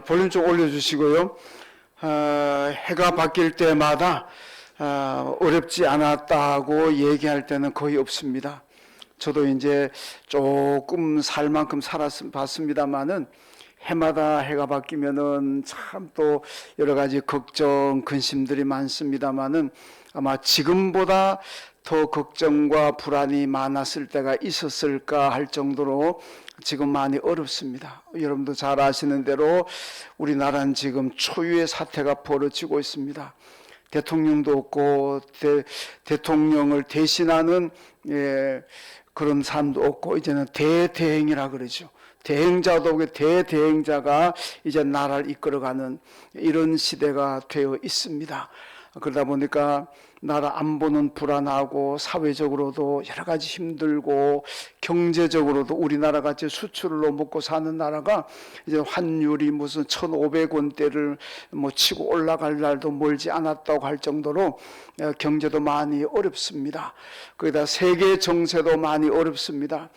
볼륨 좀 올려주시고요. 해가 바뀔 때마다 어렵지 않았다고 얘기할 때는 거의 없습니다. 저도 이제 조금 살 만큼 봤습니다만은 해마다 해가 바뀌면은 참 또 여러 가지 걱정, 근심들이 많습니다만은 아마 지금보다 더 걱정과 불안이 많았을 때가 있었을까 할 정도로 지금 많이 어렵습니다. 여러분도 잘 아시는 대로 우리나라는 지금 초유의 사태가 벌어지고 있습니다. 대통령도 없고 대통령을 대신하는 그런 사람도 없고 이제는 대대행이라 그러죠. 대행자도 없고 대대행자가 이제 나라를 이끌어가는 이런 시대가 되어 있습니다. 그러다 보니까 나라 안보는 불안하고 사회적으로도 여러 가지 힘들고 경제적으로도 우리나라 같이 수출로 먹고 사는 나라가 이제 환율이 무슨 1,500원대를 치고 올라갈 날도 멀지 않았다고 할 정도로 경제도 많이 어렵습니다. 거기다 세계 정세도 많이 어렵습니다.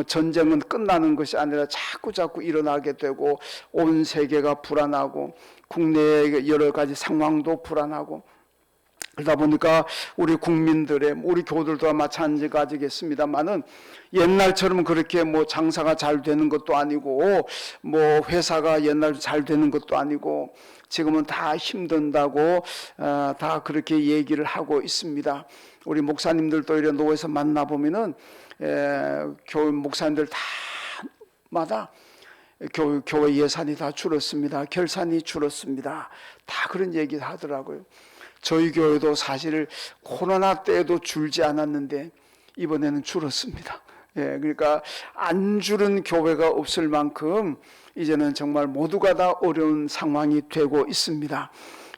전쟁은 끝나는 것이 아니라 자꾸 일어나게 되고 온 세계가 불안하고 국내의 여러 가지 상황도 불안하고 그러다 보니까 우리 국민들의 우리 교들도 마찬가지겠습니다만은 옛날처럼 그렇게 장사가 잘 되는 것도 아니고 회사가 옛날 잘 되는 것도 아니고 지금은 다 힘든다고 다 그렇게 얘기를 하고 있습니다. 우리 목사님들도 이런 노회에서 만나보면은 교회 목사님들 다마다 교회 예산이 다 줄었습니다. 결산이 줄었습니다. 다 그런 얘기 하더라고요. 저희 교회도 사실 코로나 때에도 줄지 않았는데 이번에는 줄었습니다. 그러니까 안 줄은 교회가 없을 만큼 이제는 정말 모두가 다 어려운 상황이 되고 있습니다.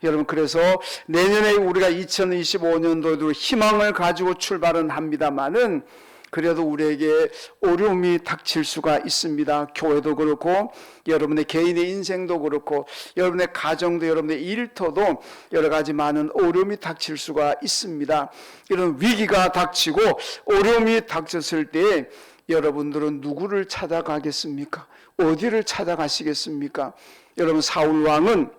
여러분, 그래서 내년에 우리가 2025년도에도 희망을 가지고 출발은 합니다만은 그래도 우리에게 어려움이 닥칠 수가 있습니다. 교회도 그렇고 여러분의 개인의 인생도 그렇고 여러분의 가정도 여러분의 일터도 여러 가지 많은 어려움이 닥칠 수가 있습니다. 이런 위기가 닥치고 어려움이 닥쳤을 때 여러분들은 누구를 찾아가겠습니까? 어디를 찾아가시겠습니까? 여러분, 사울 왕은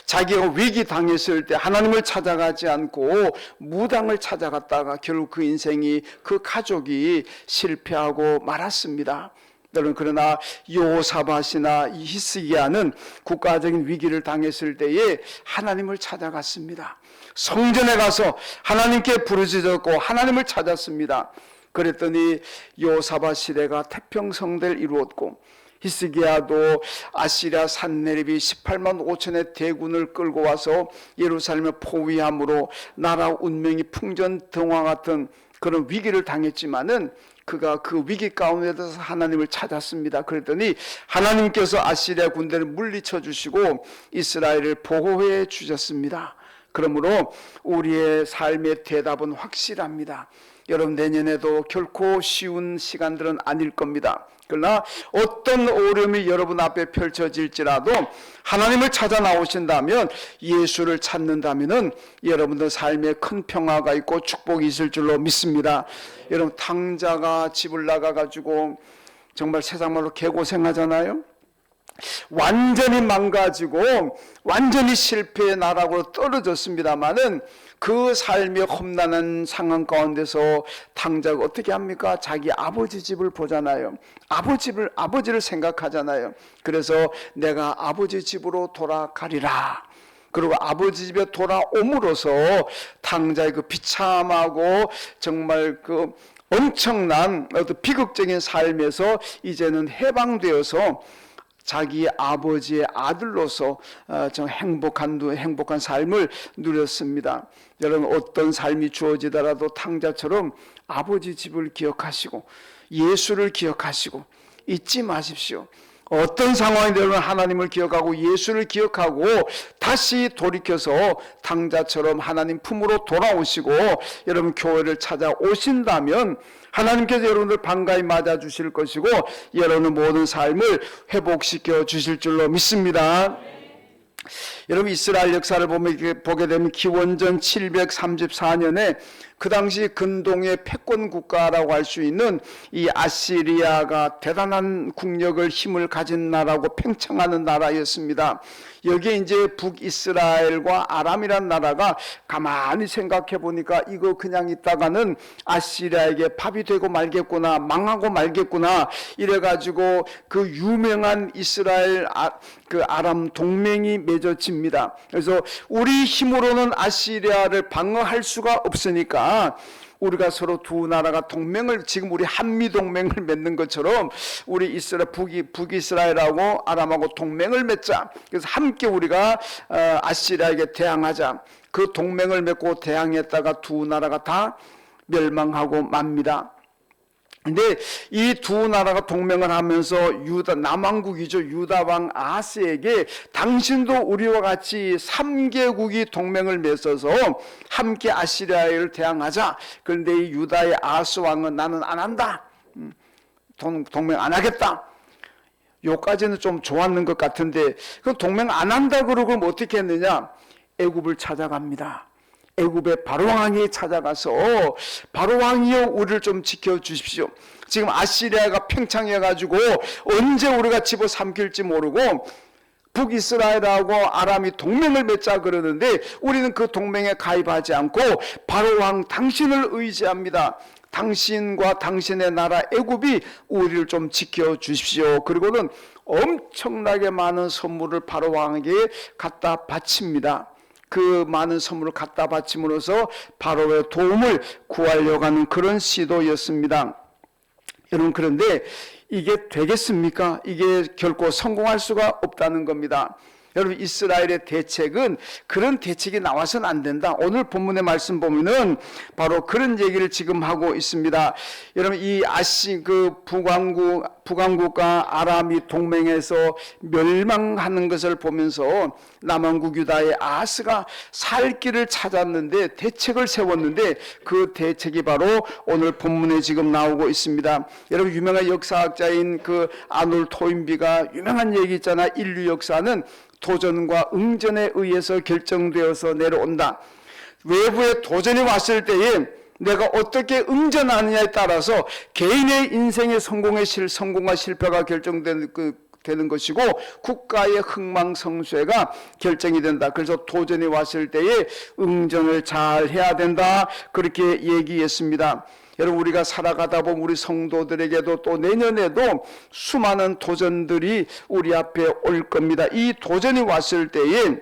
자기가 위기 당했을 때 하나님을 찾아가지 않고 무당을 찾아갔다가 결국 그 인생이 그 가족이 실패하고 말았습니다. 여러분, 그러나 여호사밧이나 히스기야는 국가적인 위기를 당했을 때에 하나님을 찾아갔습니다. 성전에 가서 하나님께 부르짖었고 하나님을 찾았습니다. 그랬더니 여호사밧 시대가 태평성대를 이루었고 히스기야도 아시리아 산내립이 18만 5천의 대군을 끌고 와서 예루살렘을 포위함으로 나라 운명이 풍전등화 같은 그런 위기를 당했지만은 그가 그 위기 가운데서 하나님을 찾았습니다. 그랬더니 하나님께서 아시리아 군대를 물리쳐 주시고 이스라엘을 보호해 주셨습니다. 그러므로 우리의 삶의 대답은 확실합니다. 여러분, 내년에도 결코 쉬운 시간들은 아닐 겁니다. 그러나 어떤 어려움이 여러분 앞에 펼쳐질지라도 하나님을 찾아 나오신다면, 예수를 찾는다면 여러분들 삶에 큰 평화가 있고 축복이 있을 줄로 믿습니다. 여러분, 탕자가 집을 나가가지고 정말 세상 말로 개고생하잖아요. 완전히 망가지고 완전히 실패의 나락으로 떨어졌습니다마는 그 삶의 험난한 상황 가운데서 탕자가 어떻게 합니까? 자기 아버지 집을 보잖아요. 아버지를 생각하잖아요. 그래서 내가 아버지 집으로 돌아가리라. 그리고 아버지 집에 돌아옴으로써 탕자의 그 비참하고 정말 그 엄청난 어떤 비극적인 삶에서 이제는 해방되어서 자기 아버지의 아들로서 좀 행복한 삶을 누렸습니다. 여러분, 어떤 삶이 주어지더라도 탕자처럼 아버지 집을 기억하시고 예수를 기억하시고 잊지 마십시오. 어떤 상황이든 하나님을 기억하고 예수를 기억하고 다시 돌이켜서 탕자처럼 하나님 품으로 돌아오시고 여러분 교회를 찾아오신다면 하나님께서 여러분들 반가이 맞아주실 것이고 여러분의 모든 삶을 회복시켜 주실 줄로 믿습니다. 여러분 이스라엘 역사를 보게 되면 기원전 734년에 그 당시 근동의 패권 국가라고 할 수 있는 이 아시리아가 대단한 국력을 힘을 가진 나라고 팽창하는 나라였습니다. 여기에 이제 북이스라엘과 아람이란 나라가 가만히 생각해 보니까 이거 그냥 있다가는 아시리아에게 밥이 되고 말겠구나, 망하고 말겠구나, 이래가지고 그 유명한 이스라엘 그 아람 동맹이 맺어집니다. 그래서 우리 힘으로는 아시리아를 방어할 수가 없으니까 우리가 서로 두 나라가 동맹을, 지금 우리 한미 동맹을 맺는 것처럼 우리 북이스라엘하고 아람하고 동맹을 맺자. 그래서 함께 우리가 아시리아에게 대항하자. 그 동맹을 맺고 대항했다가 두 나라가 다 멸망하고 맙니다. 근데 이 두 나라가 동맹을 하면서 남왕국이죠. 유다 왕 아하스에게 당신도 우리와 같이 3개국이 동맹을 맺어서 함께 아시리아를 대항하자. 그런데 이 유다의 아하스 왕은 나는 안 한다. 동맹 안 하겠다. 요까지는 좀 좋았는 것 같은데 그 동맹 안 한다 그러고 어떻게 했느냐? 애굽을 찾아갑니다. 애굽의 바로왕이 찾아가서 바로왕이여 우리를 좀 지켜주십시오. 지금 아시리아가 팽창해가지고 언제 우리가 집어삼킬지 모르고 북이스라엘하고 아람이 동맹을 맺자 그러는데 우리는 그 동맹에 가입하지 않고 바로왕 당신을 의지합니다. 당신과 당신의 나라 애굽이 우리를 좀 지켜주십시오. 그리고는 엄청나게 많은 선물을 바로왕에게 갖다 바칩니다. 그 많은 선물을 갖다 바침으로써 바로의 도움을 구하려고 하는 그런 시도였습니다. 여러분, 그런데 이게 되겠습니까? 이게 결코 성공할 수가 없다는 겁니다. 여러분, 이스라엘의 대책은 그런 대책이 나와서는 안 된다. 오늘 본문의 말씀 보면은 바로 그런 얘기를 지금 하고 있습니다. 여러분, 이 북왕국과 아람이 동맹해서 멸망하는 것을 보면서 남왕국 유다의 아하스가 살 길을 찾았는데 대책을 세웠는데 그 대책이 바로 오늘 본문에 지금 나오고 있습니다. 여러분, 유명한 역사학자인 그 아놀 토인비가 유명한 얘기 있잖아. 인류 역사는 도전과 응전에 의해서 결정되어서 내려온다. 외부의 도전이 왔을 때에 내가 어떻게 응전하느냐에 따라서 개인의 인생의 성공과 실패가 결정되는 것이고 국가의 흥망성쇠가 결정이 된다. 그래서 도전이 왔을 때에 응전을 잘 해야 된다. 그렇게 얘기했습니다. 여러분, 우리가 살아가다 보면 우리 성도들에게도 또 내년에도 수많은 도전들이 우리 앞에 올 겁니다. 이 도전이 왔을 때에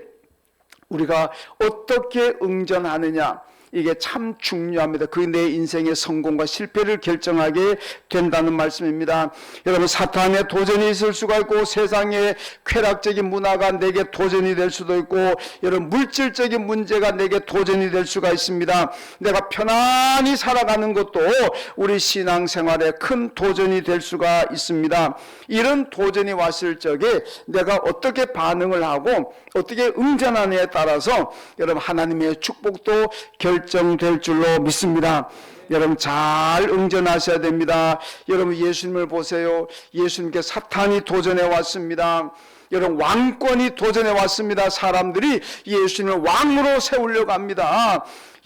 우리가 어떻게 응전하느냐, 이게 참 중요합니다. 그게 내 인생의 성공과 실패를 결정하게 된다는 말씀입니다. 여러분, 사탄의 도전이 있을 수가 있고 세상의 쾌락적인 문화가 내게 도전이 될 수도 있고 여러분, 물질적인 문제가 내게 도전이 될 수가 있습니다. 내가 편안히 살아가는 것도 우리 신앙생활에 큰 도전이 될 수가 있습니다. 이런 도전이 왔을 적에 내가 어떻게 반응을 하고 어떻게 응전하느냐에 따라서 여러분, 하나님의 축복도 결정될 줄로 믿습니다. 여러분, 잘 응전하셔야 됩니다. 여러분, 예수님을 보세요. 예수님께 사탄이 도전해 왔습니다. 여러분, 왕권이 도전해 왔습니다. 사람들이 예수님을 왕으로 세우려고 합니다.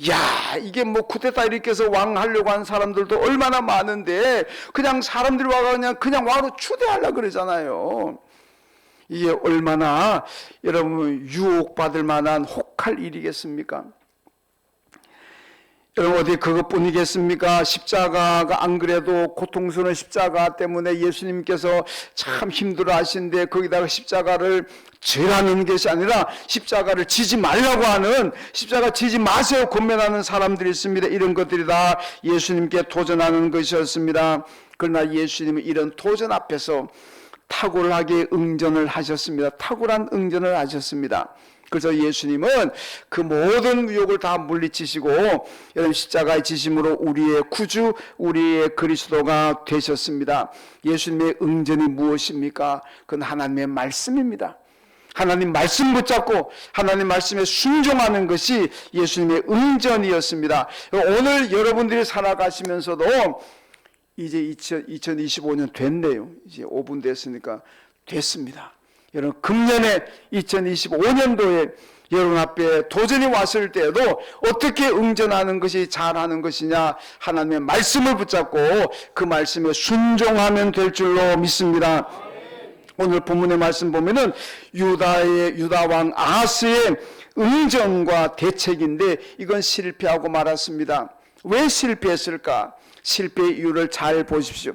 야, 이게 뭐 쿠데타 일으켜서 왕 하려고 하는 사람들도 얼마나 많은데 그냥 사람들이 와가 그냥 왕으로 추대하려고 그러잖아요. 이게 얼마나 여러분 유혹받을 만한 혹할 일이겠습니까? 여러분, 어디 그것뿐이겠습니까? 십자가가 안 그래도 고통스러운 십자가 때문에 예수님께서 참 힘들어 하시는데 거기다가 십자가를 죄라는 것이 아니라 십자가를 지지 말라고 하는, 십자가 지지 마세요 권면하는 사람들이 있습니다. 이런 것들이 다 예수님께 도전하는 것이었습니다. 그러나 예수님은 이런 도전 앞에서 탁월하게 응전을 하셨습니다. 탁월한 응전을 하셨습니다. 그래서 예수님은 그 모든 유혹을 다 물리치시고 여러분, 십자가의 지심으로 우리의 구주, 우리의 그리스도가 되셨습니다. 예수님의 응전이 무엇입니까? 그건 하나님의 말씀입니다. 하나님 말씀 붙잡고 하나님 말씀에 순종하는 것이 예수님의 응전이었습니다. 오늘 여러분들이 살아가시면서도 이제 2025년 됐네요. 이제 5분 됐으니까 됐습니다. 여러분 금년에 2025년도에 여러분 앞에 도전이 왔을 때에도 어떻게 응전하는 것이 잘하는 것이냐, 하나님의 말씀을 붙잡고 그 말씀에 순종하면 될 줄로 믿습니다. 오늘 본문의 말씀 보면은 유다 왕 아하스의 응전과 대책인데 이건 실패하고 말았습니다. 왜 실패했을까? 실패의 이유를 잘 보십시오.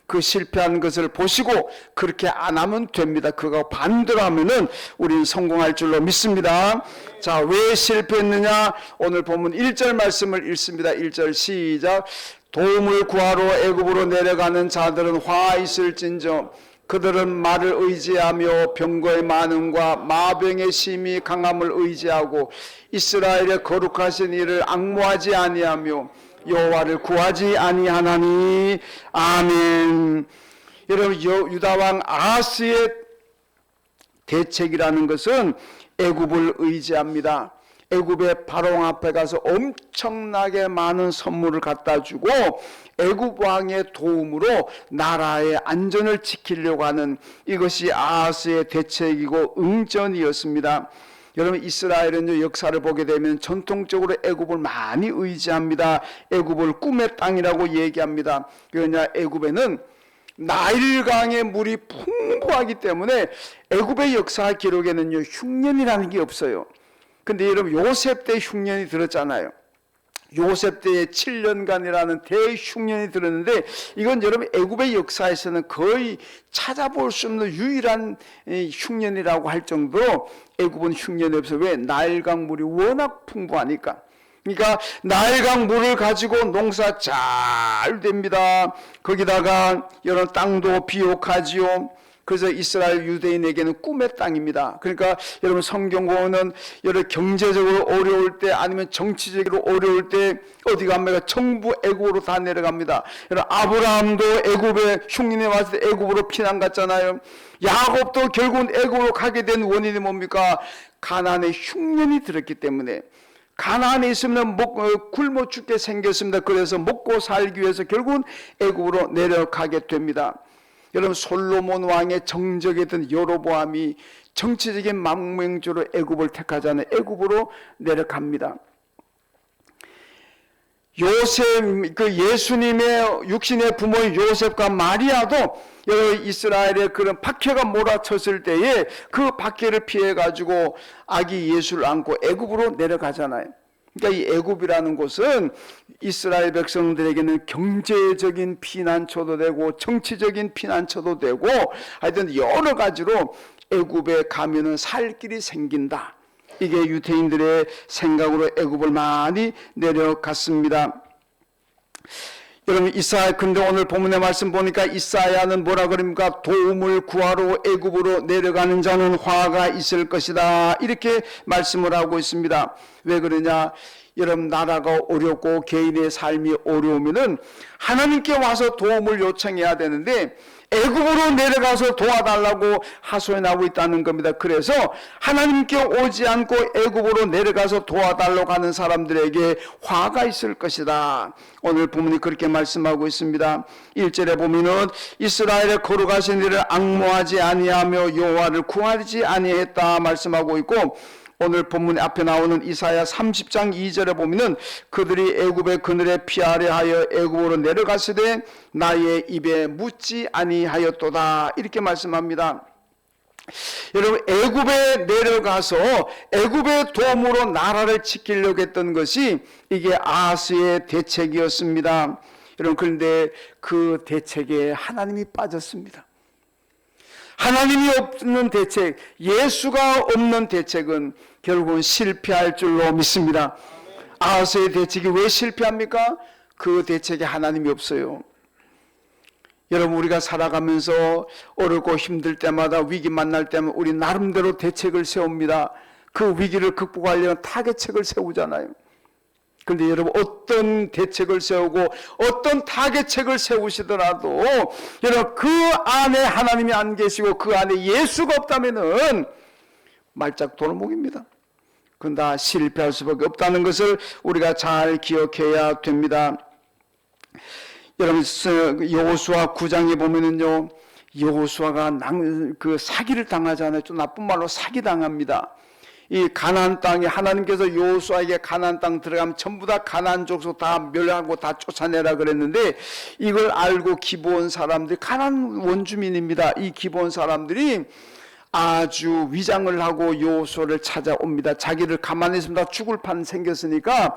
그 실패한 것을 보시고 그렇게 안 하면 됩니다. 그거 반대로 하면은 우리는 성공할 줄로 믿습니다. 자, 왜 실패했느냐? 오늘 본문 1절 말씀을 읽습니다. 1절 시작. 도움을 구하러 애굽으로 내려가는 자들은 화 있을진저 그들은 말을 의지하며 병거의 많음과 마병의 심히 강함을 의지하고 이스라엘의 거룩하신 이를 앙모하지 아니하며 여호와를 구하지 아니하나니. 아멘. 여러분, 유다 왕 아하스의 대책이라는 것은 애굽을 의지합니다. 애굽의 바로 앞에 가서 엄청나게 많은 선물을 갖다 주고 애굽 왕의 도움으로 나라의 안전을 지키려고 하는 이것이 아하스의 대책이고 응전이었습니다. 여러분, 이스라엘은 역사를 보게 되면 전통적으로 애굽을 많이 의지합니다. 애굽을 꿈의 땅이라고 얘기합니다. 그러냐, 애굽에는 나일강의 물이 풍부하기 때문에 애굽의 역사 기록에는요 흉년이라는 게 없어요. 근데 여러분, 요셉 때 흉년이 들었잖아요. 요셉 때에 7년간이라는 대흉년이 들었는데 이건 여러분 애굽의 역사에서는 거의 찾아볼 수 없는 유일한 흉년이라고 할 정도로 애굽은 흉년이 없어요. 왜? 나일강 물이 워낙 풍부하니까. 그러니까 나일강 물을 가지고 농사 잘 됩니다. 거기다가 여러 땅도 비옥하지요. 그래서 이스라엘 유대인에게는 꿈의 땅입니다. 그러니까 여러분, 성경 보면 여러 경제적으로 어려울 때 아니면 정치적으로 어려울 때 어디 갑니까? 전부 애굽으로 다 내려갑니다. 여러분, 아브라함도 애굽에 흉년에 왔을 때 애굽으로 피난 갔잖아요. 야곱도 결국은 애굽으로 가게 된 원인이 뭡니까? 가나안에 흉년이 들었기 때문에. 가나안에 있으면 굶어 죽게 생겼습니다. 그래서 먹고 살기 위해서 결국은 애굽으로 내려가게 됩니다. 여러분, 솔로몬 왕의 정적이던 여로보암이 정치적인 망명주로 애굽을 택하잖아요. 애굽으로 내려갑니다. 요셉, 그 예수님의 육신의 부모인 요셉과 마리아도 여러분, 이스라엘의 그런 박해가 몰아쳤을 때에 그 박해를 피해 가지고 아기 예수를 안고 애굽으로 내려가잖아요. 그러니까 이 애굽이라는 곳은 이스라엘 백성들에게는 경제적인 피난처도 되고 정치적인 피난처도 되고 하여튼 여러 가지로 애굽에 가면은 살 길이 생긴다. 이게 유대인들의 생각으로 애굽을 많이 내려갔습니다. 여러분, 이사야, 근데 오늘 본문의 말씀 보니까 이사야는 뭐라 그럽니까? 도움을 구하러 애굽으로 내려가는 자는 화가 있을 것이다, 이렇게 말씀을 하고 있습니다. 왜 그러냐? 여러분, 나라가 어렵고 개인의 삶이 어려우면은 하나님께 와서 도움을 요청해야 되는데 애굽으로 내려가서 도와달라고 하소연하고 있다는 겁니다. 그래서 하나님께 오지 않고 애굽으로 내려가서 도와달라고 하는 사람들에게 화가 있을 것이다. 오늘 본문이 그렇게 말씀하고 있습니다. 1절에 보면은 이스라엘의 거룩하신 이를 앙모하지 아니하며 여호와를 구하지 아니했다 말씀하고 있고, 오늘 본문 앞에 나오는 이사야 30장 2절에 보면은 그들이 애굽의 그늘에 피하려 하여 애굽으로 내려가시되 나의 입에 묻지 아니하였도다, 이렇게 말씀합니다. 여러분, 애굽에 내려가서 애굽의 도움으로 나라를 지키려고 했던 것이 이게 아하스의 대책이었습니다. 여러분, 그런데 그 대책에 하나님이 빠졌습니다. 하나님이 없는 대책, 예수가 없는 대책은 결국은 실패할 줄로 믿습니다. 아하스의 대책이 왜 실패합니까? 그 대책에 하나님이 없어요. 여러분, 우리가 살아가면서 어렵고 힘들 때마다 위기 만날 때면 우리 나름대로 대책을 세웁니다. 그 위기를 극복하려면 타개책을 세우잖아요. 그런데 여러분, 어떤 대책을 세우고 어떤 타개책을 세우시더라도 여러분, 그 안에 하나님이 안 계시고 그 안에 예수가 없다면은 말짝 돌목입니다. 그건 다 실패할 수밖에 없다는 것을 우리가 잘 기억해야 됩니다. 여러분, 여호수아 9장에 보면은요, 여호수아가 그 사기를 당하잖아요. 좀 나쁜 말로 사기 당합니다. 이 가나안 땅에 하나님께서 여호수아에게 가나안 땅 들어가면 전부 다 가나안 족속 다 멸하고 다 쫓아내라 그랬는데, 이걸 알고 기브온 사람들이, 가나안 원주민입니다. 이 기브온 사람들이 아주 위장을 하고 여호수아를 찾아옵니다. 자기를 가만히 있으면 다 죽을 판 생겼으니까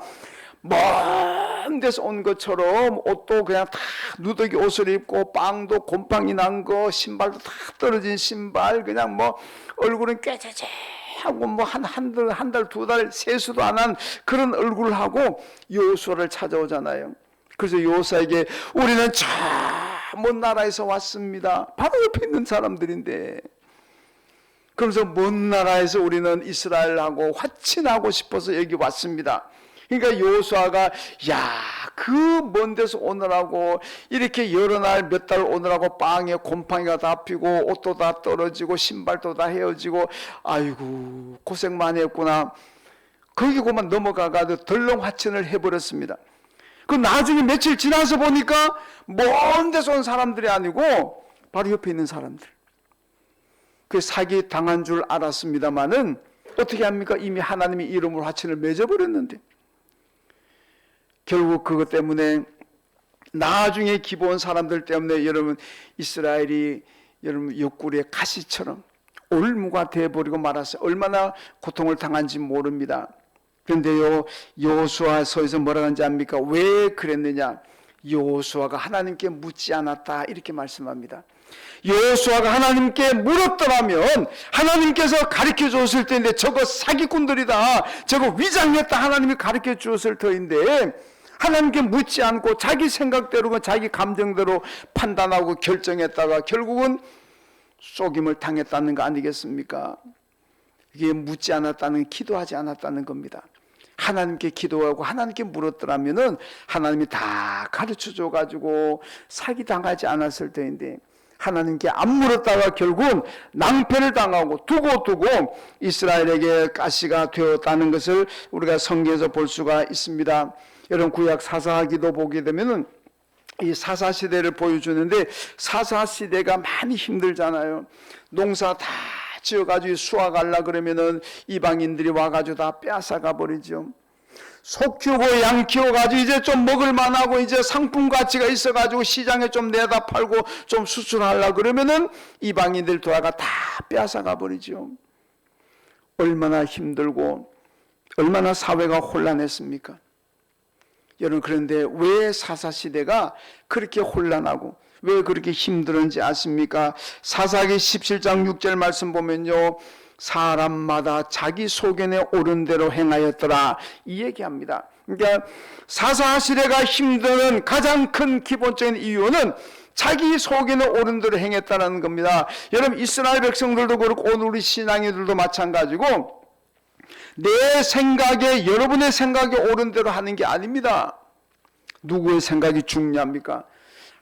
먼 데서 온 것처럼 옷도 그냥 다 누더기 옷을 입고, 빵도 곰팡이 난 거, 신발도 다 떨어진 신발, 그냥 뭐 얼굴은 꾀죄죄하고 뭐 한 달, 두 달 세수도 안 한 그런 얼굴을 하고 여호수아를 찾아오잖아요. 그래서 여호수아에게 우리는 저 먼 나라에서 왔습니다. 바로 옆에 있는 사람들인데, 그러면서 먼 나라에서 우리는 이스라엘하고 화친하고 싶어서 여기 왔습니다. 그러니까 여호수아가 그 먼 데서 오느라고 이렇게 여러 날 몇 달 오느라고 빵에 곰팡이가 다 피고 옷도 다 떨어지고 신발도 다 헤어지고 아이고 고생 많이 했구나. 거기고만 넘어가가지고 덜렁 화친을 해버렸습니다. 그 나중에 며칠 지나서 보니까 먼 데서 온 사람들이 아니고 바로 옆에 있는 사람들. 그 사기 당한 줄 알았습니다마는 어떻게 합니까? 이미 하나님의 이름으로 화친을 맺어버렸는데, 결국 그것 때문에 나중에 기브온 사람들 때문에 여러분 이스라엘이 여러분 옆구리에 가시처럼 올무가 되어버리고 말았어요. 얼마나 고통을 당한지 모릅니다. 그런데요, 여호수아서에서 뭐라 하는지 압니까? 왜 그랬느냐? 여호수아가 하나님께 묻지 않았다, 이렇게 말씀합니다. 여호수아가 하나님께 물었더라면 하나님께서 가르쳐 줬을 텐데, 저거 사기꾼들이다, 저거 위장했다, 하나님이 가르쳐 주었을 터인데 하나님께 묻지 않고 자기 생각대로 자기 감정대로 판단하고 결정했다가 결국은 속임을 당했다는 거 아니겠습니까? 이게 묻지 않았다는, 기도하지 않았다는 겁니다. 하나님께 기도하고 하나님께 물었더라면은 하나님이 다 가르쳐 줘가지고 사기당하지 않았을 터인데, 하나님께 안 물었다가 결국은 낭패를 당하고 두고 이스라엘에게 가시가 되었다는 것을 우리가 성경에서 볼 수가 있습니다. 여러분 구약 사사기도 보게 되면은 이 사사시대를 보여주는데, 사사시대가 많이 힘들잖아요. 농사 다 지어가지고 수확하려 그러면은 이방인들이 와가지고 다 빼앗아가 버리죠. 소 키우고 양 키워가지고 이제 좀 먹을 만하고 이제 상품 가치가 있어가지고 시장에 좀 내다 팔고 좀 수출하려 그러면은 이방인들 도와가 다 빼앗아가 버리죠. 얼마나 힘들고 얼마나 사회가 혼란했습니까? 여러분, 그런데 왜 사사시대가 그렇게 혼란하고 왜 그렇게 힘들었는지 아십니까? 사사기 17장 6절 말씀 보면요, 사람마다 자기 소견에 옳은 대로 행하였더라, 이 얘기합니다. 그러니까 사사시대가 힘드는 가장 큰 기본적인 이유는 자기 소견에 옳은 대로 행했다는 겁니다. 여러분, 이스라엘 백성들도 그렇고 오늘 우리 신앙인들도 마찬가지고 내 생각에, 여러분의 생각에 옳은 대로 하는 게 아닙니다. 누구의 생각이 중요합니까?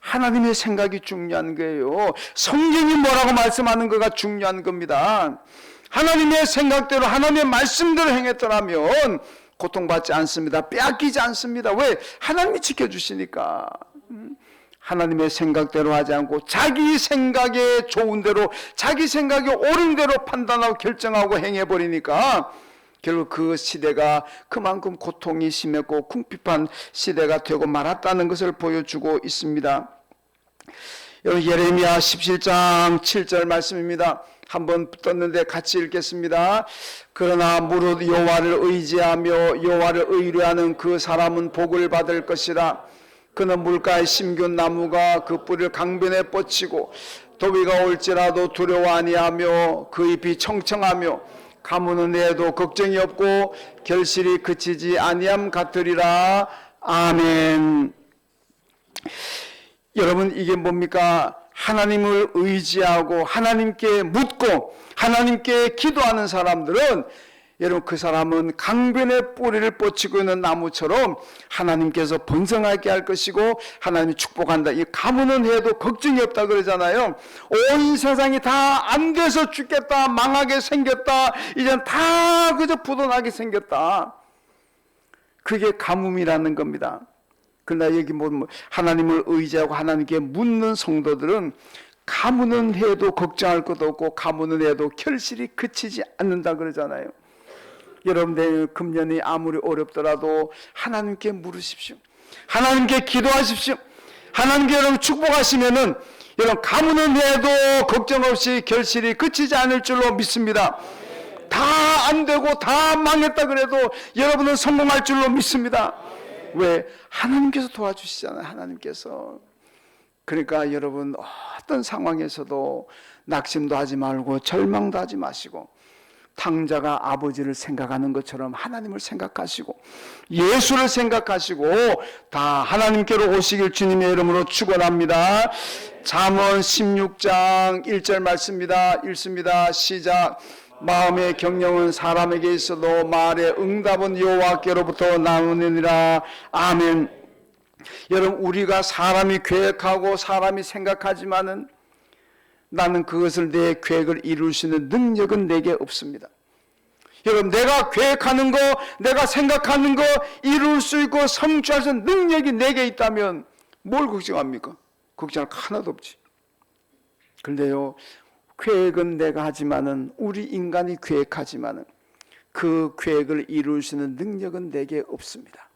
하나님의 생각이 중요한 거예요. 성경이 뭐라고 말씀하는 거가 중요한 겁니다. 하나님의 생각대로 하나님의 말씀대로 행했더라면 고통받지 않습니다. 빼앗기지 않습니다. 왜? 하나님이 지켜주시니까. 하나님의 생각대로 하지 않고 자기 생각에 좋은 대로, 자기 생각에 옳은 대로 판단하고 결정하고 행해버리니까 결국 그 시대가 그만큼 고통이 심했고 궁핍한 시대가 되고 말았다는 것을 보여주고 있습니다. 여러분, 예레미야 17장 7절 말씀입니다. 한번 떴는데 같이 읽겠습니다. 그러나 무릇 여호와를 의지하며 여호와를 의뢰하는 그 사람은 복을 받을 것이라. 그는 물가에 심겨둔 나무가 그 뿌리를 강변에 뻗치고 더위가 올지라도 두려워 아니하며 그 잎이 청청하며 가무는 내에도 걱정이 없고 결실이 그치지 아니함 같으리라. 아멘. 여러분, 이게 뭡니까? 하나님을 의지하고 하나님께 묻고 하나님께 기도하는 사람들은, 여러분, 그 사람은 강변에 뿌리를 뻗치고 있는 나무처럼 하나님께서 번성하게 할 것이고 하나님이 축복한다. 이 가무는 해도 걱정이 없다 그러잖아요. 온 세상이 다 안 돼서 죽겠다, 망하게 생겼다, 이젠 다 그저 부도나게 생겼다. 그게 가뭄이라는 겁니다. 그러나 여기 뭐 하나님을 의지하고 하나님께 묻는 성도들은 가무는 해도 걱정할 것도 없고 가무는 해도 결실이 그치지 않는다 그러잖아요. 여러분들 금년이 아무리 어렵더라도 하나님께 물으십시오. 하나님께 기도하십시오. 하나님께 여러분 축복하시면은 여러분 가무는 해도 걱정 없이 결실이 그치지 않을 줄로 믿습니다. 다 안 되고 다 망했다 그래도 여러분은 성공할 줄로 믿습니다. 왜? 하나님께서 도와주시잖아요. 하나님께서. 그러니까 여러분 어떤 상황에서도 낙심도 하지 말고 절망도 하지 마시고 탕자가 아버지를 생각하는 것처럼 하나님을 생각하시고 예수를 생각하시고 다 하나님께로 오시길 주님의 이름으로 축원합니다. 잠언 16장 1절 말씀입니다. 읽습니다. 시작. 마음의 경영은 사람에게 있어도 말의 응답은 여호와께로부터 나오느니라. 아멘. 여러분 우리가 사람이 계획하고 사람이 생각하지만은 나는 그것을 내 계획을 이룰 수 있는 능력은 내게 없습니다. 여러분 내가 계획하는 거 내가 생각하는 거 이룰 수 있고 성취할 수 있는 능력이 내게 있다면 뭘 걱정합니까? 걱정할 거 하나도 없지. 그런데요 계획은 내가 하지만은 우리 인간이 계획하지만은 그 계획을 이룰 수 있는 능력은 내게 없습니다.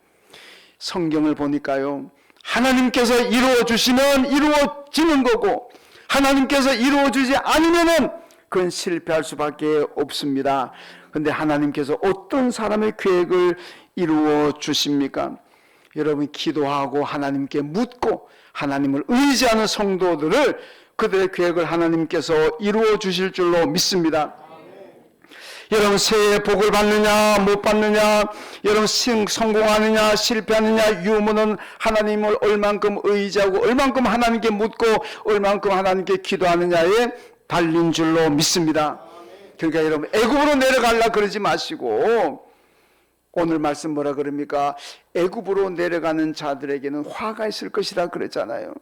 성경을 보니까요 하나님께서 이루어 주시면 이루어지는 거고 하나님께서 이루어 주지 않으면은 그건 실패할 수밖에 없습니다. 그런데 하나님께서 어떤 사람의 계획을 이루어 주십니까? 여러분 기도하고 하나님께 묻고 하나님을 의지하는 성도들을 그들의 계획을 하나님께서 이루어 주실 줄로 믿습니다. 여러분 새해 복을 받느냐 못 받느냐 여러분 성공하느냐 실패하느냐 유무는 하나님을 얼만큼 의지하고 얼만큼 하나님께 묻고 얼만큼 하나님께 기도하느냐에 달린 줄로 믿습니다. 그러니까 여러분 애굽으로 내려가려 그러지 마시고 오늘 말씀 뭐라 그럽니까? 애굽으로 내려가는 자들에게는 화가 있을 것이라 그랬잖아요.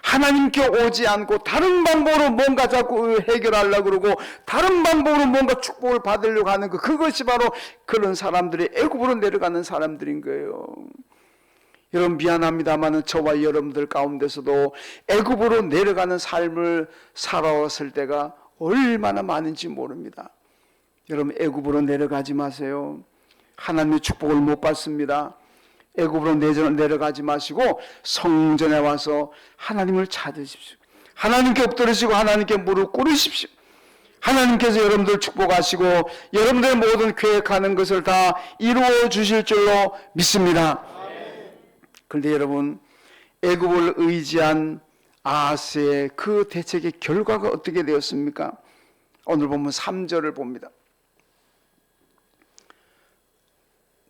하나님께 오지 않고 다른 방법으로 뭔가 자꾸 해결하려고 그러고 다른 방법으로 뭔가 축복을 받으려고 하는 그것이 바로 그런 사람들이 애굽으로 내려가는 사람들인 거예요. 여러분 미안합니다만 저와 여러분들 가운데서도 애굽으로 내려가는 삶을 살아왔을 때가 얼마나 많은지 모릅니다. 여러분 애굽으로 내려가지 마세요. 하나님의 축복을 못 받습니다. 애굽으로 내려가지 마시고 성전에 와서 하나님을 찾으십시오. 하나님께 엎드리시고 하나님께 무릎 꿇으십시오. 하나님께서 여러분들 축복하시고 여러분들의 모든 계획하는 것을 다 이루어 주실 줄로 믿습니다. 그런데 여러분 애굽을 의지한 아하스의 그 대책의 결과가 어떻게 되었습니까? 오늘 보면 3절을 봅니다.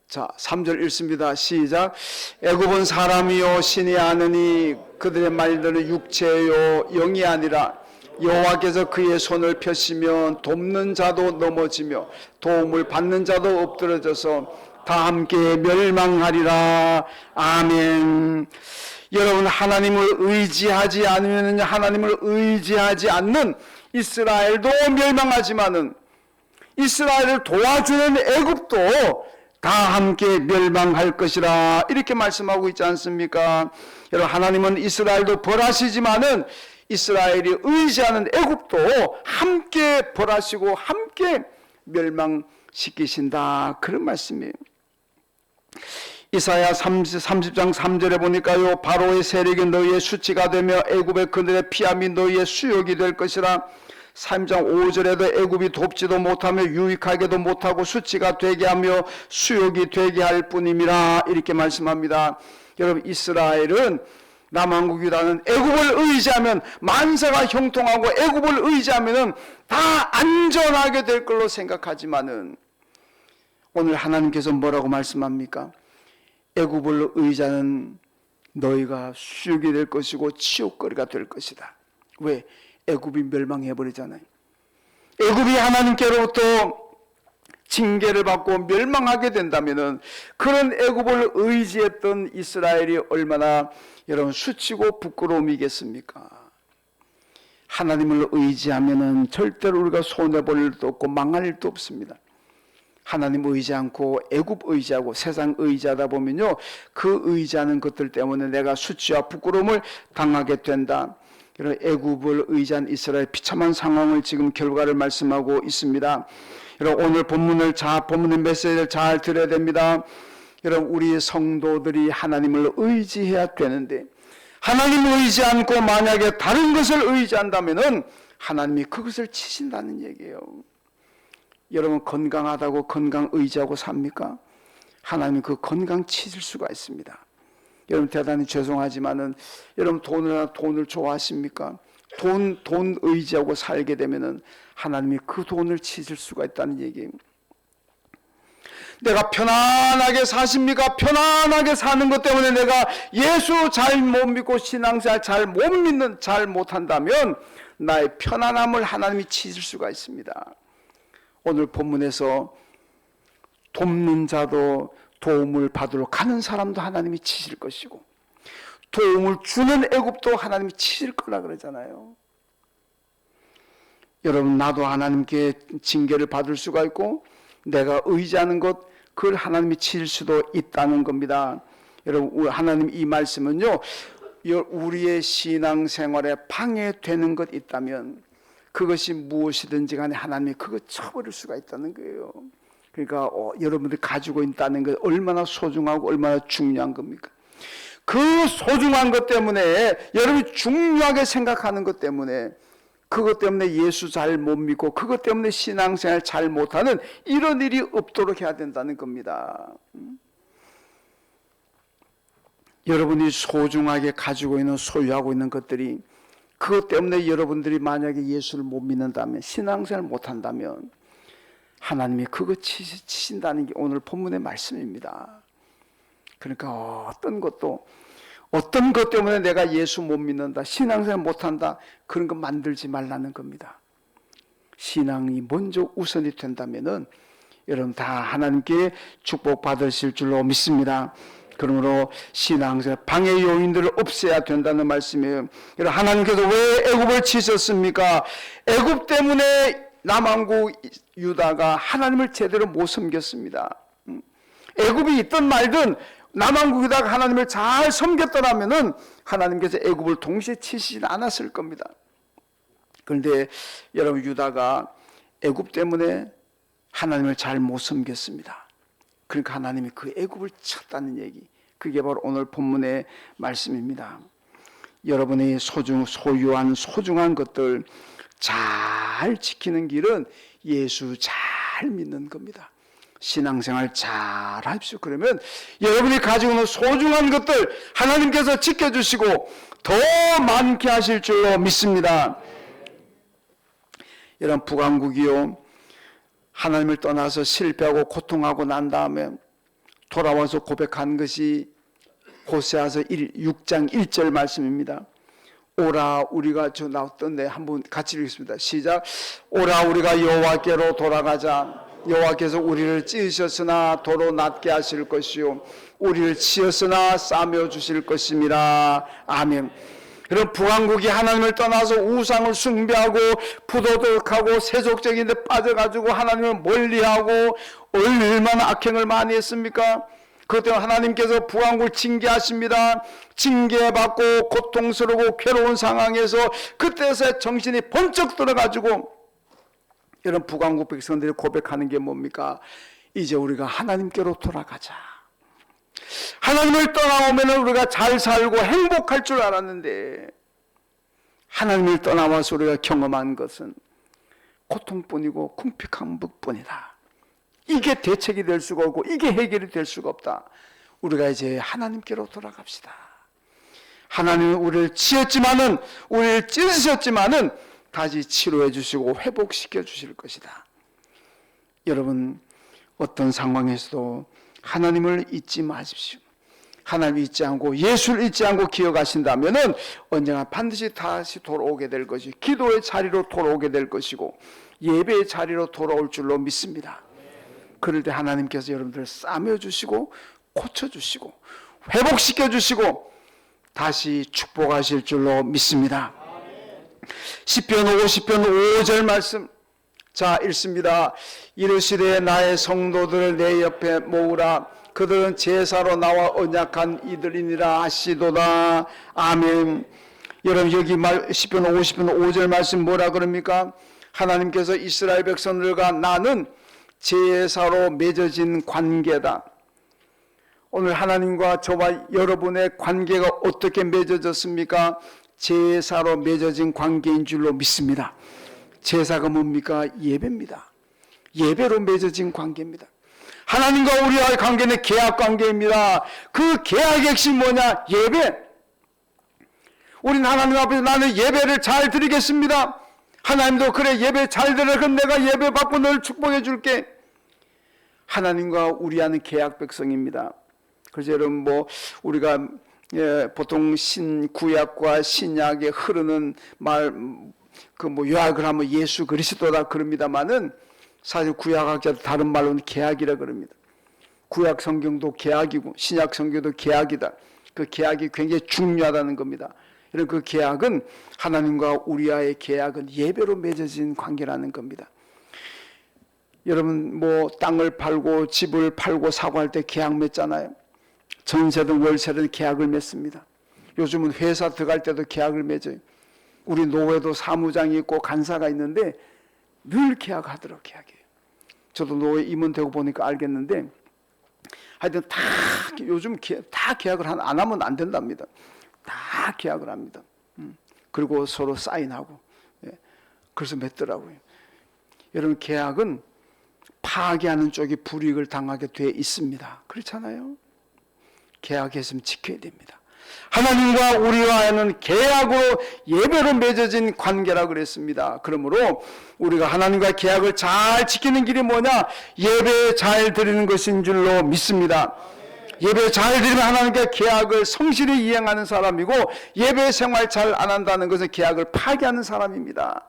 자, 3절 읽습니다. 시작. 애굽은 사람이요 신이 아느니 그들의 말들은 육체요 영이 아니라 여호와께서 그의 손을 펴시면 돕는 자도 넘어지며 도움을 받는 자도 엎드러져서 다 함께 멸망하리라. 아멘. 여러분 하나님을 의지하지 않으면 하나님을 의지하지 않는 이스라엘도 멸망하지만은 이스라엘을 도와주는 애굽도 다 함께 멸망할 것이라 이렇게 말씀하고 있지 않습니까? 여러분 하나님은 이스라엘도 벌하시지만은 이스라엘이 의지하는 애굽도 함께 벌하시고 함께 멸망시키신다 그런 말씀이에요. 이사야 30장 3절에 보니까요 바로의 세력이 너희의 수치가 되며 애굽의 그들의 피함이 너희의 수욕이 될 것이라. 3장 5절에도 애굽이 돕지도 못하며 유익하게도 못하고 수치가 되게 하며 수욕이 되게 할 뿐임이라 이렇게 말씀합니다. 여러분 이스라엘은 남왕국이라는 애굽을 의지하면 만사가 형통하고 애굽을 의지하면 다 안전하게 될 걸로 생각하지만은 오늘 하나님께서 뭐라고 말씀합니까? 애굽을 의지하는 너희가 수욕이 될 것이고 치욕거리가 될 것이다. 왜? 애굽이 멸망해버리잖아요. 애굽이 하나님께로부터 징계를 받고 멸망하게 된다면은 그런 애굽을 의지했던 이스라엘이 얼마나 여러분 수치고 부끄러움이겠습니까? 하나님을 의지하면은 절대로 우리가 손해볼 일도 없고 망할 일도 없습니다. 하나님 의지 않고 애굽 의지하고 세상 의지하다 보면요 그 의지하는 것들 때문에 내가 수치와 부끄러움을 당하게 된다. 이런 애굽을 의지한 이스라엘 비참한 상황을 지금 결과를 말씀하고 있습니다. 여러분 오늘 본문의 메시지를 잘 들어야 됩니다. 여러분 우리 성도들이 하나님을 의지해야 되는데 하나님을 의지 않고 만약에 다른 것을 의지한다면은 하나님이 그것을 치신다는 얘기예요. 여러분 건강하다고 건강 의지하고 삽니까? 하나님이 그 건강 치실 수가 있습니다. 여러분 대단히 죄송하지만은 여러분 돈을 좋아하십니까? 돈 의지하고 살게 되면은 하나님이 그 돈을 치실 수가 있다는 얘기예요. 내가 편안하게 사십니까? 편안하게 사는 것 때문에 내가 예수 잘 못 믿고 신앙생활 잘 못한다면 나의 편안함을 하나님이 치실 수가 있습니다. 오늘 본문에서 돕는 자도 도움을 받으러 가는 사람도 하나님이 치실 것이고 도움을 주는 애굽도 하나님이 치실 거라 그러잖아요. 여러분 나도 하나님께 징계를 받을 수가 있고 내가 의지하는 것 그걸 하나님이 치실 수도 있다는 겁니다. 여러분 하나님 이 말씀은요 우리의 신앙생활에 방해되는 것 있다면 그것이 무엇이든지 간에 하나님이 그거 쳐버릴 수가 있다는 거예요. 그러니까 여러분들이 가지고 있다는 것 얼마나 소중하고 얼마나 중요한 겁니까? 그 소중한 것 때문에 여러분이 중요하게 생각하는 것 때문에 그것 때문에 예수 잘 못 믿고 그것 때문에 신앙생활 잘 못하는 이런 일이 없도록 해야 된다는 겁니다. 여러분이 소중하게 가지고 있는 소유하고 있는 것들이 그것 때문에 여러분들이 만약에 예수를 못 믿는다면 신앙생활 못한다면 하나님이 그거 치신다는 게 오늘 본문의 말씀입니다. 그러니까 어떤 것 때문에 내가 예수 못 믿는다, 신앙생활 못한다 그런 거 만들지 말라는 겁니다. 신앙이 먼저 우선이 된다면은 여러분 다 하나님께 축복받으실 줄로 믿습니다. 그러므로 신앙생활 방해 요인들을 없애야 된다는 말씀이에요. 하나님께서 왜 애굽을 치셨습니까? 애굽 때문에 남왕국 유다가 하나님을 제대로 못 섬겼습니다. 애굽이 있든 말든 남왕국 유다가 하나님을 잘 섬겼더라면은 하나님께서 애굽을 동시에 치시진 않았을 겁니다. 그런데 여러분 유다가 애굽 때문에 하나님을 잘 못 섬겼습니다. 그러니까 하나님이 그 애굽을 쳤다는 얘기, 그게 바로 오늘 본문의 말씀입니다. 여러분이 소유한 소중한 것들 잘 지키는 길은 예수 잘 믿는 겁니다. 신앙생활 잘 하십시오. 그러면 여러분이 가지고 있는 소중한 것들 하나님께서 지켜주시고 더 많게 하실 줄로 믿습니다. 여러분 북왕국이요 하나님을 떠나서 실패하고 고통하고 난 다음에 돌아와서 고백한 것이 호세아서 6장 1절 말씀입니다. 오라 우리가 저 나왔던데 한번 같이 읽겠습니다. 시작. 오라 우리가 여호와께로 돌아가자. 여호와께서 우리를 찢으셨으나 도로 낫게 하실 것이요 우리를 치었으나 싸며 주실 것임이라. 아멘. 여러분 북왕국이 하나님을 떠나서 우상을 숭배하고 부도덕하고 세속적인 데 빠져가지고 하나님을 멀리하고 얼마나 악행을 많이 했습니까? 그것 때문에 하나님께서 북왕국을 징계하십니다. 징계받고 고통스러우고 괴로운 상황에서 그때서 정신이 번쩍 들어가지고 여러분 북왕국 백성들이 고백하는 게 뭡니까? 이제 우리가 하나님께로 돌아가자. 하나님을 떠나오면 우리가 잘 살고 행복할 줄 알았는데 하나님을 떠나와서 우리가 경험한 것은 고통뿐이고 궁핍함뿐이다. 이게 대책이 될 수가 없고 이게 해결이 될 수가 없다. 우리가 이제 하나님께로 돌아갑시다. 하나님은 우리를 치었지만은 우리를 찢으셨지만은 다시 치료해 주시고 회복시켜 주실 것이다. 여러분 어떤 상황에서도 하나님을 잊지 마십시오. 하나님을 잊지 않고 예수를 잊지 않고 기억하신다면은 언젠가 반드시 다시 돌아오게 될 것이 기도의 자리로 돌아오게 될 것이고 예배의 자리로 돌아올 줄로 믿습니다. 그럴 때 하나님께서 여러분들을 싸매주시고 고쳐주시고 회복시켜주시고 다시 축복하실 줄로 믿습니다. 시편 50편 5절 말씀 자 읽습니다. 이르시되 나의 성도들을 내 옆에 모으라. 그들은 제사로 나와 언약한 이들이니라 하시도다. 아멘. 여러분 여기 시편 50편 5절 말씀 뭐라 그럽니까? 하나님께서 이스라엘 백성들과 나는 제사로 맺어진 관계다. 오늘 하나님과 저와 여러분의 관계가 어떻게 맺어졌습니까? 제사로 맺어진 관계인 줄로 믿습니다. 제사가 뭡니까? 예배입니다. 예배로 맺어진 관계입니다. 하나님과 우리와의 관계는 계약 관계입니다. 그 계약의 핵심이 뭐냐? 예배. 우리는 하나님 앞에서 나는 예배를 잘 드리겠습니다. 하나님도 그래 예배 잘 드려. 그럼 내가 예배 받고 널 축복해 줄게. 하나님과 우리와는 계약 백성입니다. 그래서 여러분 우리가 보통 구약과 신약에 흐르는 말 요약을 하면 예수 그리스도다 그럽니다만은 사실 구약학자도 다른 말로는 계약이라 그럽니다. 구약 성경도 계약이고 신약 성경도 계약이다. 그 계약이 굉장히 중요하다는 겁니다. 이런 그 계약은 하나님과 우리와의 계약은 예배로 맺어진 관계라는 겁니다. 여러분 땅을 팔고 집을 팔고 사고할 때 계약 맺잖아요. 전세든 월세든 계약을 맺습니다. 요즘은 회사 들어갈 때도 계약을 맺어요. 우리 노회도 사무장이 있고 간사가 있는데 늘 계약하더라고요. 계약이에요. 저도 노회 임원되고 보니까 알겠는데 하여튼 다 요즘 다 계약을 안 하면 안 된답니다. 다 계약을 합니다. 그리고 서로 사인하고 그래서 맺더라고요. 여러분 계약은 파괴하는 쪽이 불이익을 당하게 돼 있습니다. 그렇잖아요. 계약했으면 지켜야 됩니다. 하나님과 우리와는 계약으로 예배로 맺어진 관계라 그랬습니다. 그러므로 우리가 하나님과 계약을 잘 지키는 길이 뭐냐? 예배 잘 드리는 것인 줄로 믿습니다. 예배 잘 드리면 하나님과 계약을 성실히 이행하는 사람이고 예배 생활 잘 안 한다는 것은 계약을 파괴하는 사람입니다.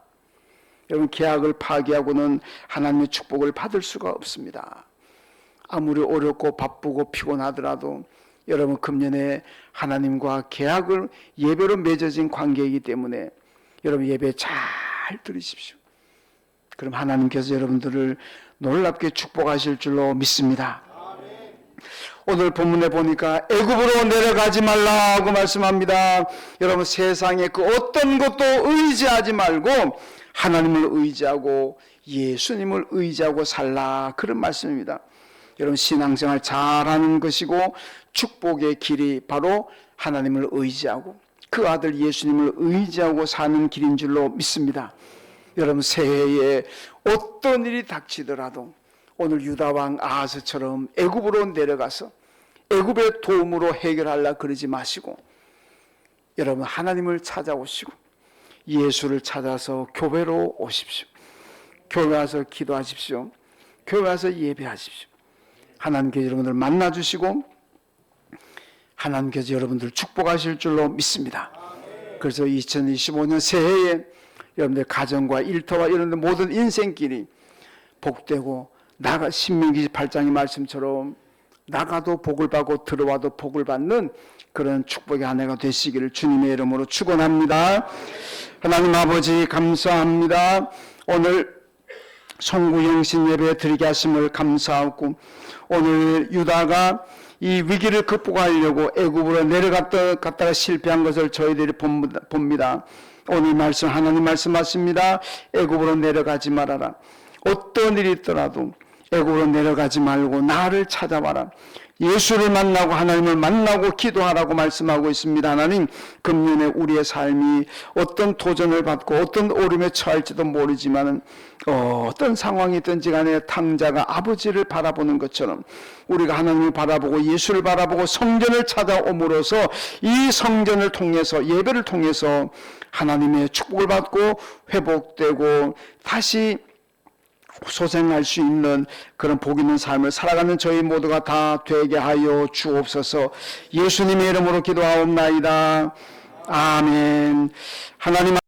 여러분 계약을 파괴하고는 하나님의 축복을 받을 수가 없습니다. 아무리 어렵고 바쁘고 피곤하더라도 여러분 금년에 하나님과 계약을 예배로 맺어진 관계이기 때문에 여러분 예배 잘 드리십시오. 그럼 하나님께서 여러분들을 놀랍게 축복하실 줄로 믿습니다. 오늘 본문에 보니까 애굽으로 내려가지 말라고 말씀합니다. 여러분 세상에 그 어떤 것도 의지하지 말고 하나님을 의지하고 예수님을 의지하고 살라 그런 말씀입니다. 여러분 신앙생활 잘하는 것이고 축복의 길이 바로 하나님을 의지하고 그 아들 예수님을 의지하고 사는 길인 줄로 믿습니다. 여러분 새해에 어떤 일이 닥치더라도 오늘 유다왕 아하스처럼 애굽으로 내려가서 애굽의 도움으로 해결하려 그러지 마시고 여러분 하나님을 찾아오시고 예수를 찾아서 교회로 오십시오. 교회 와서 기도하십시오. 교회 와서 예배하십시오. 하나님께서 여러분들 만나주시고 하나님께서 여러분들 축복하실 줄로 믿습니다. 그래서 2025년 새해에 여러분들 가정과 일터와 이런 모든 인생길이 복되고 신명기 8장의 말씀처럼 나가도 복을 받고 들어와도 복을 받는 그런 축복의 한 해가 되시기를 주님의 이름으로 축원합니다. 하나님 아버지 감사합니다. 오늘 송구영신 예배 드리게 하심을 감사하고 오늘 유다가 이 위기를 극복하려고 애굽으로 내려갔다가 실패한 것을 저희들이 봅니다. 오늘 말씀 하나님 말씀하십니다. 애굽으로 내려가지 말아라. 어떤 일이 있더라도 애굽으로 내려가지 말고 나를 찾아와라. 예수를 만나고 하나님을 만나고 기도하라고 말씀하고 있습니다. 하나님 금년에 우리의 삶이 어떤 도전을 받고 어떤 어려움에 처할지도 모르지만 어떤 상황이 있든지 간에 탕자가 아버지를 바라보는 것처럼 우리가 하나님을 바라보고 예수를 바라보고 성전을 찾아옴으로써 이 성전을 통해서 예배를 통해서 하나님의 축복을 받고 회복되고 다시 소생할 수 있는 그런 복 있는 삶을 살아가는 저희 모두가 다 되게 하여 주옵소서. 예수님의 이름으로 기도하옵나이다. 아멘. 하나님